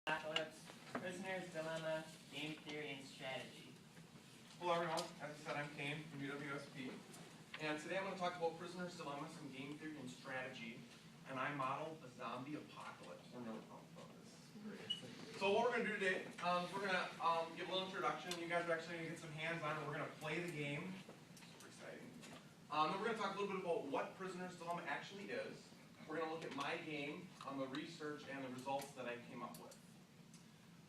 Apocalypse, Prisoner's Dilemma, Game Theory, and Strategy. Hello everyone, as I said, I'm Kane from UWSP, and today I'm going to talk about Prisoner's Dilemma, some game theory and strategy, and I modeled a zombie apocalypse. I'm really pumped about this. So what we're going to do today is we're going to give a little introduction. You guys are actually going to get some hands on it. We're going to play the game. Super exciting. Then we're going to talk a little bit about what Prisoner's Dilemma actually is. We're going to look at my game, the research, and the results that I came up with.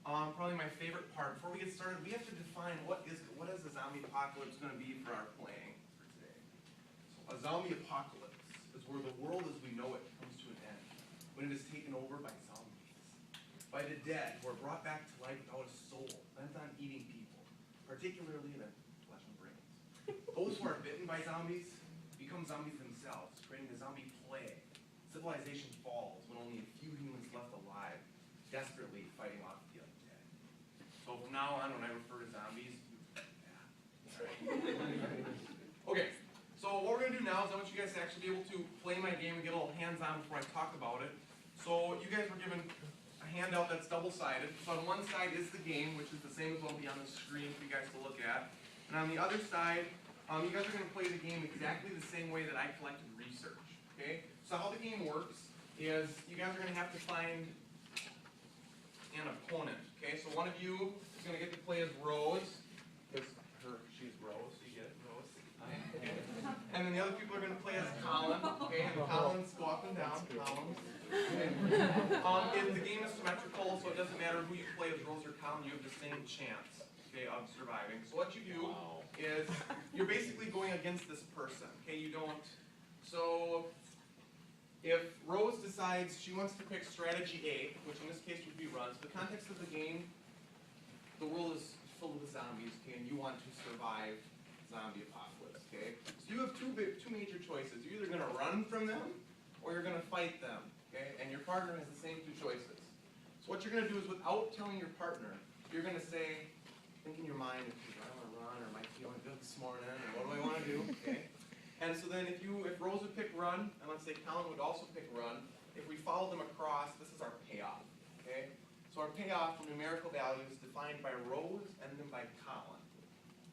Probably my favorite part. Before we get started, we have to define what is the zombie apocalypse going to be for our playing for today. So a zombie apocalypse is where the world as we know it comes to an end, when it is taken over by zombies, by the dead who are brought back to life without a soul, bent on eating people, particularly the flesh and brains. Those who are bitten by zombies become zombies themselves, creating a zombie plague. Civilization falls when only a few humans left alive, desperately fighting off the undead. So from now on, when I refer to zombies, okay, so what we're going to do now is I want you guys to actually be able to play my game and get a little hands-on before I talk about it. So you guys were given a handout that's double-sided. So on one side is the game, which is the same as what will be on the screen for you guys to look at. And on the other side, you guys are going to play the game exactly the same way that I collected research. Okay? So how the game works is you guys are going to have to find an opponent. Okay, so one of you is going to get to play as Rose, because she's Rose, so you get it, Rose. Okay. And then the other people are going to play as Colin. Okay, and the Collins go up and down, columns. Okay. The game is symmetrical, so it doesn't matter who you play as Rose or Colin, you have the same chance, okay, of surviving. So what you do is you're basically going against this person. Okay, you don't. So if Rose decides she wants to pick strategy A, which in this case would be run, so the context of the game, the world is filled with zombies, okay, and you want to survive zombie apocalypse, okay? So you have two major choices. You're either going to run from them, or you're going to fight them, okay? And your partner has the same two choices. So what you're going to do is, without telling your partner, you're going to say, think in your mind, do I want to run, or am I feeling good this morning, or what do I want to do, okay? And so then if Rose would pick run, and let's say Colin would also pick run, if we follow them across, this is our payoff, okay? So our payoff from numerical value is defined by Rose and then by Colin.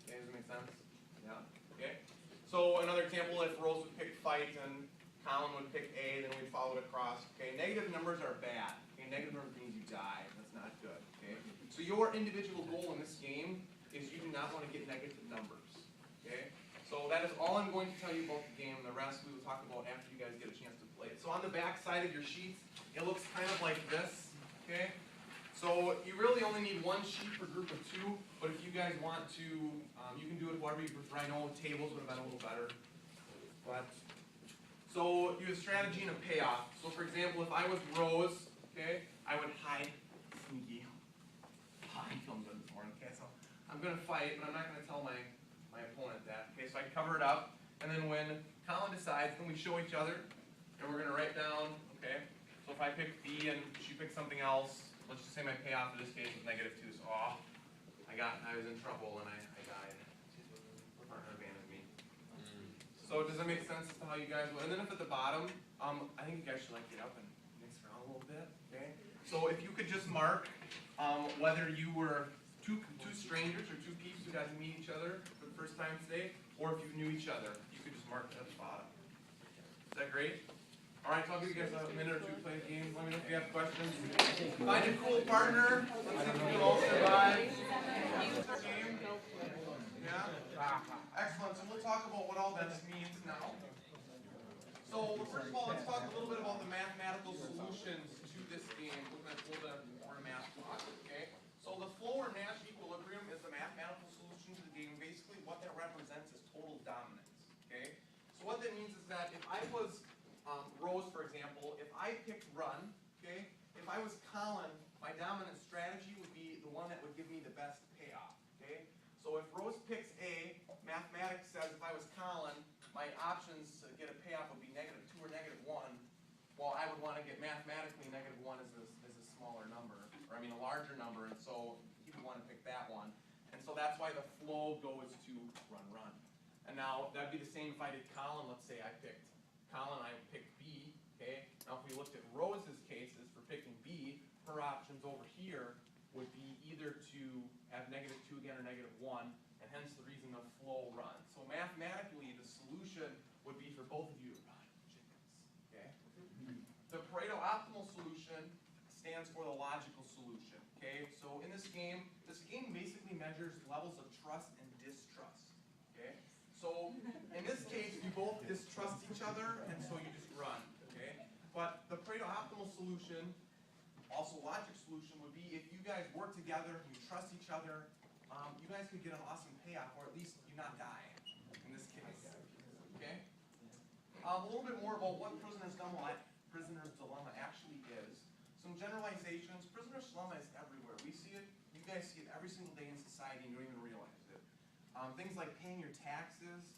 Okay, does that make sense? Yeah, okay? So another example, if Rose would pick fight and Colin would pick A, then we'd follow it across, okay? Negative numbers are bad, okay? Negative numbers means you die, that's not good, okay? So your individual goal in this game is you do not want to get negative numbers, okay? So that is all I'm going to tell you about the game. The rest we will talk about after you guys get a chance to play it. So on the back side of your sheets, it looks kind of like this, okay? So you really only need one sheet per group of two, but if you guys want to, you can do it however you prefer. I know tables would have been a little better. So you have strategy and a payoff. So for example, if I was Rose, okay, I would hide, sneaky. I'm feeling good this morning, okay? So I'm going to fight, but I'm not going to tell my opponent that. Okay, so I cover it up, and then when Colin decides, then we show each other, and we're going to write down, okay, so if I pick B and she picks something else, let's just say my payoff in this case was -2, so I was in trouble and I died. My partner abandoned me. So does that make sense as to how you guys will? And then if at the bottom, I think you guys should like get up and mix around a little bit, okay? So if you could just mark whether you were two strangers or two peeps who got to meet each other for the first time today, or if you knew each other, you could just mark it at the bottom. Is that great? All right, so I'll give you guys a minute or two to play the game. Let me know if you have questions. Find a cool partner. Let's see if we can all survive. Game? Yeah? Excellent. So we'll talk about what all this means now. So first of all, let's talk a little bit about the mathematical solutions to this game. We're going to pull the math block, okay? So the flow or Nash equilibrium is the mathematical solution to the game. Basically, what that represents is total dominance, okay? So what that means is that if I was Rose, for example, if I picked run, okay, if I was Colin, my dominant strategy would be the one that would give me the best payoff, okay? So if Rose picks A, mathematics says if I was Colin, my options to get a payoff would be -2 or -1. Well, I would want to get mathematically -1 is a smaller number, or I mean a larger number, and so you would want to pick that one. And so that's why the flow goes to run. And now that'd be the same if I did Colin. Let's say I picked Colin, I picked B, okay? Now if we looked at Rose's cases for picking B, her options over here would be either to have -2 again or -1, and hence the reason the flow runs. So mathematically, the solution would be for both of you to run, chickens, okay? The Pareto optimal solution stands for the logical solution, okay? So in this game basically measures levels of trust and distrust, okay? So in this case, you both distrust each other, and so you just run, okay? But the Pareto optimal solution, also logic solution, would be if you guys work together, you trust each other, you guys could get an awesome payoff, or at least you not die, in this case, okay? A little bit more about what prisoner's dilemma actually is. Some generalizations. Prisoner's dilemma is everywhere. We see it, you guys see it every single day in society and you don't even realize it. Things like paying your taxes,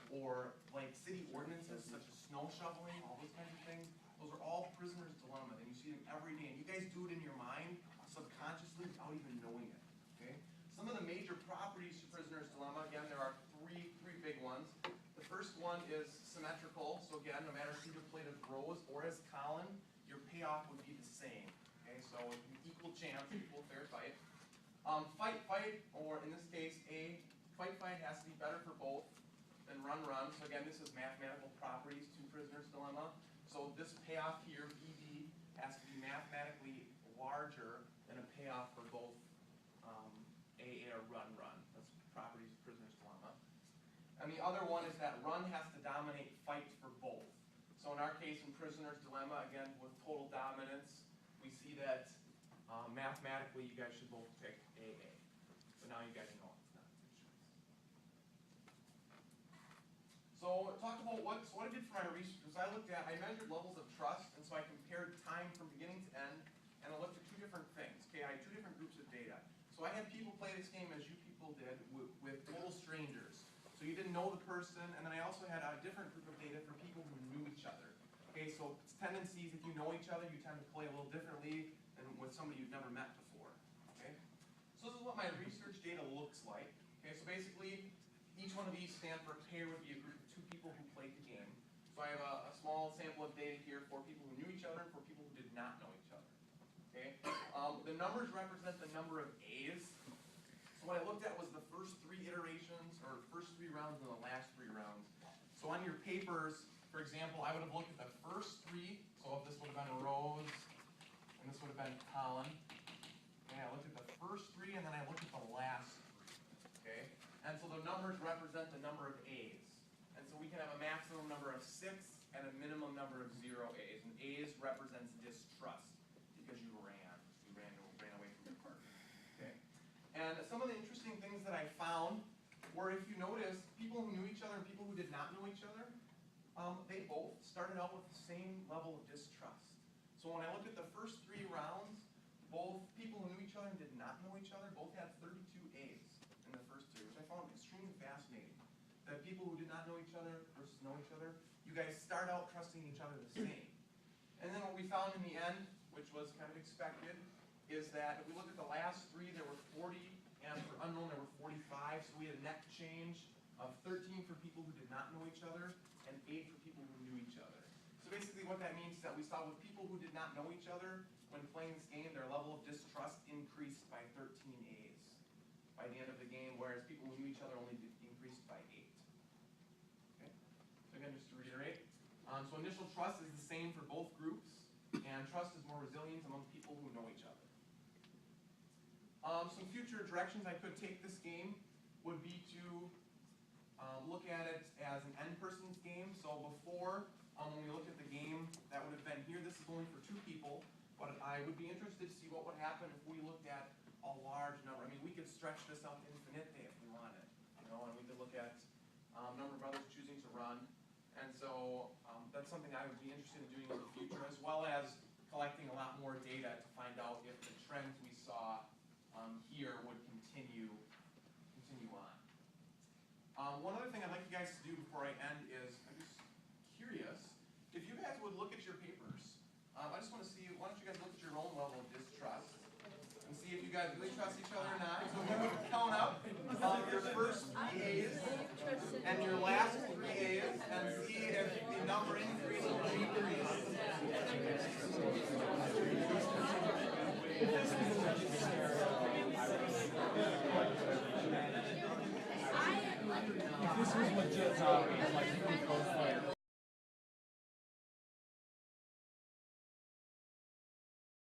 or like city ordinances such as snow shoveling, all those kinds of things. Those are all prisoner's dilemma, and you see them every day. And you guys do it in your mind, subconsciously, without even knowing it, okay? Some of the major properties to prisoner's dilemma, again, there are three big ones. The first one is symmetrical. So again, no matter if you played as Rose or as Colin, your payoff would be the same. Okay, so equal chance, equal fair fight. Fight, or in this case, fight has to be better for both than run. So again, this is mathematical properties to prisoner's dilemma. So this payoff here, VD, has to be mathematically larger than a payoff for both AA or run. That's properties of prisoner's dilemma. And the other one is that run has to dominate fight for both. So in our case, in prisoner's dilemma, again, with total dominance, we see that mathematically you guys should both pick AA. So now you guys know it's not two choice. So talk about what I did for my research was I measured levels of trust, and so I compared time from beginning to end, and I looked at two different things. Okay, I had two different groups of data. So I had people play this game as you people did with total strangers. So you didn't know the person, and then I also had a different group of data for people who knew each other. Okay, so it's tendencies, if you know each other, you tend to play a little differently than with somebody you've never met before. Okay? So this is what my research data looks like. Okay, so basically, each one of these stand for pair would be a group of two people who played the game. So I have a small sample of data here for people who knew each other and for people who did not know each other. Okay? The numbers represent the number of A's. So what I looked at was the first 3 iterations, or first 3 rounds and the last 3 rounds. So on your papers, for example, I would have looked at the first 3. So if this would have been Rose, and this would have been Colin. Okay, I looked at the first 3, and then I looked at the last 3. Okay? And so the numbers represent the number of A's. And so we can have a maximum number of 6 and a minimum number of 0 A's. And A's represents distrust, because you ran away from your partner. Okay? And some of the interesting things that I found were, if you notice, people who knew each other and people who did not know each other, they both started out with the same level of distrust. So when I looked at the first 3 rounds, both people who knew each other and did not know each other both had 32 A's in the first 2, which I found extremely fascinating. That people who did not know each other versus know each other, you guys start out trusting each other the same. And then what we found in the end, which was kind of expected, is that if we look at the last 3, there were 40, and for unknown there were 45, so we had a net change of 13 for people who did not know each other, and 8 for people who knew each other. So basically what that means is that we saw with people who did not know each other, when playing this game, their level of distrust increased by 13 A's by the end of the game, whereas people who knew each other only increased by 8. Okay? So again, just to reiterate, so initial trust is the same for both groups, and trust is more resilient among people who know each other. Some future directions I could take this game would be to look at it as an n-persons game. So before, when we looked at the game, that would have been here. This is only for 2 people, but I would be interested to see what would happen if we looked at a large number. I mean, we could stretch this out infinitely if we wanted, and we could look at number of others choosing to run. And so that's something I would be interested in doing in the future, as well as collecting a lot more data to find out if the trends we saw here would continue on. One other thing I'd like you guys to do before I end is, I'm just curious, if you guys would look at your papers. I just want to see, why don't you guys look at your own level of distrust and see if you guys really trust each other or not. So if you would count up your first 3 A's and your last 3 A's and see if the number increases or decreases. was legit zombie, like really close.